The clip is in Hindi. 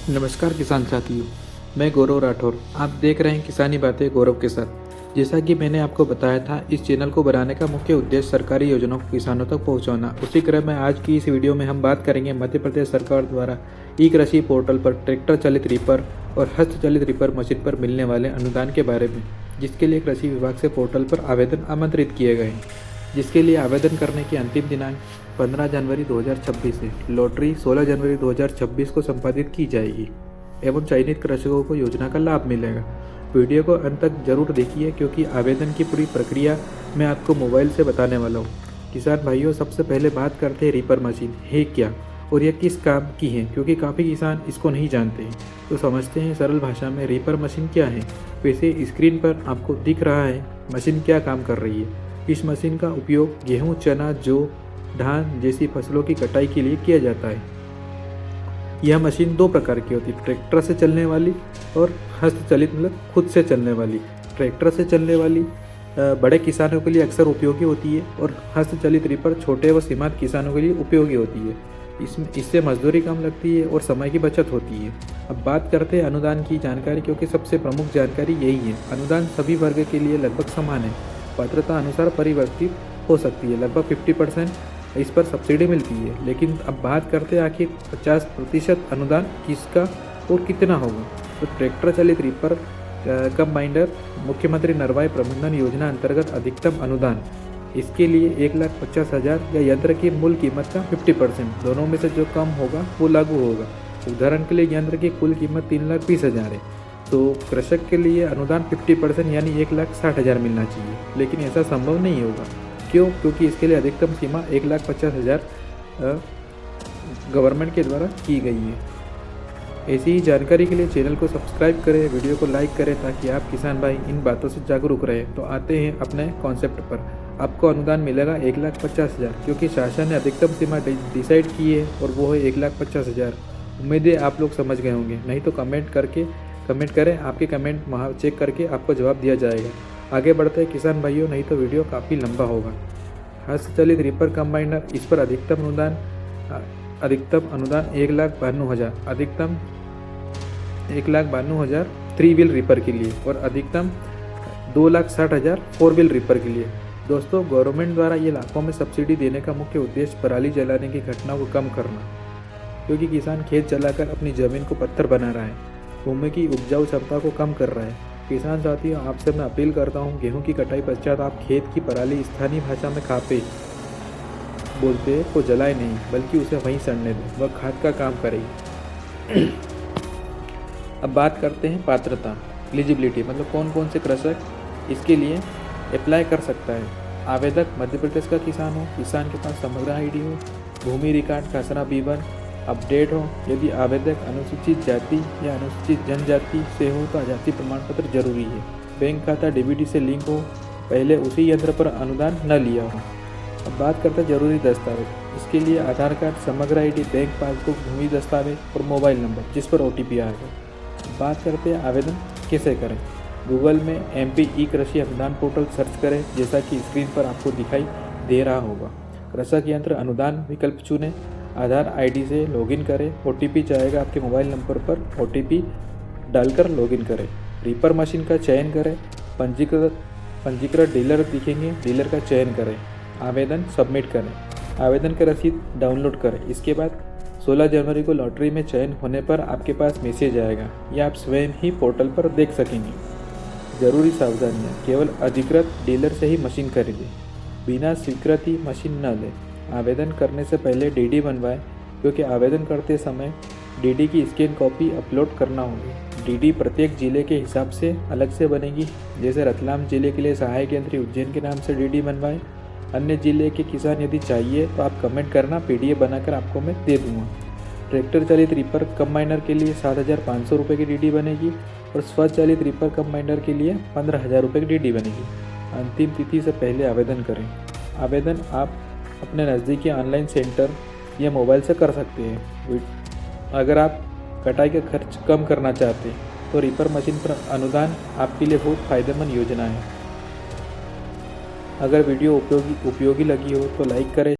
नमस्कार किसान साथियों, मैं गौरव राठौर। आप देख रहे हैं किसानी बातें गौरव के साथ। जैसा कि मैंने आपको बताया था, इस चैनल को बनाने का मुख्य उद्देश्य सरकारी योजनाओं को किसानों तक पहुंचाना। उसी क्रम में आज की इस वीडियो में हम बात करेंगे मध्य प्रदेश सरकार द्वारा ई कृषि पोर्टल पर ट्रैक्टर चालित रीपर और हस्तचालित रीपर मशीन पर मिलने वाले अनुदान के बारे में, जिसके लिए कृषि विभाग से पोर्टल पर आवेदन आमंत्रित किए गए हैं। जिसके लिए आवेदन करने की अंतिम दिनांक 15 जनवरी 2026 है। लॉटरी 16 जनवरी 2026 को संपादित की जाएगी एवं चयनित कृषकों को योजना का लाभ मिलेगा। वीडियो को अंत तक जरूर देखिए, क्योंकि आवेदन की पूरी प्रक्रिया मैं आपको मोबाइल से बताने वाला हूँ। किसान भाइयों, सबसे पहले बात करते हैं रीपर मशीन है क्या और यह किस काम की है, क्योंकि काफ़ी किसान इसको नहीं जानते हैं। तो समझते हैं सरल भाषा में रीपर मशीन क्या है। वैसे स्क्रीन पर आपको दिख रहा है मशीन क्या काम कर रही है। इस मशीन का उपयोग गेहूं, चना, जौ, धान जैसी फसलों की कटाई के लिए किया जाता है। यह मशीन दो प्रकार की होती है, ट्रैक्टर से चलने वाली और हस्तचलित मतलब खुद से चलने वाली। ट्रैक्टर से चलने वाली बड़े किसानों के लिए अक्सर उपयोगी होती है और हस्तचलित रीपर छोटे व सीमांत किसानों के लिए उपयोगी होती है। इससे मजदूरी कम लगती है और समय की बचत होती है। अब बात करते हैं अनुदान की जानकारी, क्योंकि सबसे प्रमुख जानकारी यही है। अनुदान सभी वर्ग के लिए लगभग समान है, पात्रता अनुसार परिवर्तित हो सकती है। लगभग 50% इस पर सब्सिडी मिलती है। लेकिन अब बात करते हैं आखिर 50% अनुदान किसका और कितना होगा। तो ट्रैक्टर चालित रीपर कंबाइनर मुख्यमंत्री नरवाई प्रबंधन योजना अंतर्गत अधिकतम अनुदान, इसके लिए 1,50,000 या यंत्र की मूल कीमत का 50%, दोनों में से जो कम होगा वो लागू होगा। उदाहरण के लिए यंत्र की कुल कीमत 3,20,000 है, तो कृषक के लिए अनुदान 50% यानी 1,60,000 मिलना चाहिए। लेकिन ऐसा संभव नहीं होगा। क्यों? क्योंकि इसके लिए अधिकतम सीमा 1,50,000 गवर्नमेंट के द्वारा की गई है। ऐसी ही जानकारी के लिए चैनल को सब्सक्राइब करें, वीडियो को लाइक करें, ताकि आप किसान भाई इन बातों से जागरूक रहें। तो आते हैं अपने कॉन्सेप्ट पर। आपको अनुदान मिलेगा 1,50,000, क्योंकि शासन ने अधिकतम सीमा डिसाइड की है और वो है 1,50,000। उम्मीद है आप लोग समझ गए होंगे। नहीं तो कमेंट करें, आपके कमेंट वहाँ चेक करके आपको जवाब दिया जाएगा। आगे बढ़ते हैं किसान भाइयों, नहीं तो वीडियो काफ़ी लंबा होगा। हस्तचलित रीपर कंबाइनर, इस पर अधिकतम अनुदान 1,92,000, अधिकतम 1,92,000 3 व्हील रीपर के लिए और अधिकतम 2,60,000 4 व्हील रीपर के लिए। दोस्तों, गवर्नमेंट द्वारा ये लाखों में सब्सिडी देने का मुख्य उद्देश्य पराली जलाने की घटनाओं को कम करना, क्योंकि किसान खेत जलाकर अपनी ज़मीन को पत्थर बना रहा है, भूमि की उपजाऊ क्षमता को कम कर रहा है। किसान साथियों, आपसे मैं अपील करता हूँ, गेहूं की कटाई पश्चात आप खेत की पराली स्थानीय भाषा में खापे बोलते को जलाए नहीं, बल्कि उसे वहीं सड़ने दें, वह खाद का काम करेगी। अब बात करते हैं पात्रता, एलिजिबिलिटी, मतलब कौन कौन से कृषक इसके लिए अप्लाई कर सकता है। आवेदक मध्य प्रदेश का किसान हो, किसान के पास समग्र आईडी हो, भूमि रिकॉर्ड खसरा B1 अपडेट हो। यदि आवेदक अनुसूचित जाति या अनुसूचित जनजाति से हो तो जाति प्रमाण पत्र जरूरी है। बैंक खाता DBT से लिंक हो, पहले उसी यंत्र पर अनुदान न लिया हो। अब बात करते हैं जरूरी दस्तावेज। इसके लिए आधार कार्ड, समग्र आईडी, बैंक पासबुक, भूमि दस्तावेज और मोबाइल नंबर जिस पर OTP आएगा। बात करते हैं आवेदन कैसे करें। गूगल में MP ई कृषि अनुदान पोर्टल सर्च करें, जैसा कि स्क्रीन पर आपको दिखाई दे रहा होगा। कृषक यंत्र अनुदान विकल्प चुनें, आधार ID से लॉगिन करें, OTP जाएगा आपके मोबाइल नंबर पर, OTP डालकर लॉगिन करें। रीपर मशीन का चयन करें, पंजीकृत डीलर दिखेंगे, डीलर का चयन करें, आवेदन सबमिट करें, आवेदन की रसीद डाउनलोड करें। इसके बाद 16 जनवरी को लॉटरी में चयन होने पर आपके पास मैसेज आएगा, या आप स्वयं ही पोर्टल पर देख सकेंगे। जरूरी सावधानियाँ, केवल अधिकृत डीलर से ही मशीन खरीदें, बिना स्वीकृति मशीन न लें। आवेदन करने से पहले DD बनवाएं, क्योंकि आवेदन करते समय DD की स्कैन कॉपी अपलोड करना होगी। DD प्रत्येक जिले के हिसाब से अलग से बनेगी। जैसे रतलाम जिले के लिए सहायक यंत्री उज्जैन के नाम से DD बनवाएं। अन्य जिले के किसान यदि चाहिए तो आप कमेंट करना, PDF बनाकर आपको मैं दे दूँगा। ट्रैक्टर चालित रीपर कंबाइनर के लिए 7,500 रुपये की DD बनेगी और स्वचालित रीपर कंबाइनर के लिए 15,000 रुपये की DD बनेगी। अंतिम तिथि से पहले आवेदन करें। आवेदन आप अपने नज़दीकी ऑनलाइन सेंटर या मोबाइल से कर सकते हैं। अगर आप कटाई का खर्च कम करना चाहते हैं तो रीपर मशीन पर अनुदान आपके लिए बहुत फ़ायदेमंद योजना है। अगर वीडियो उपयोगी लगी हो तो लाइक करें।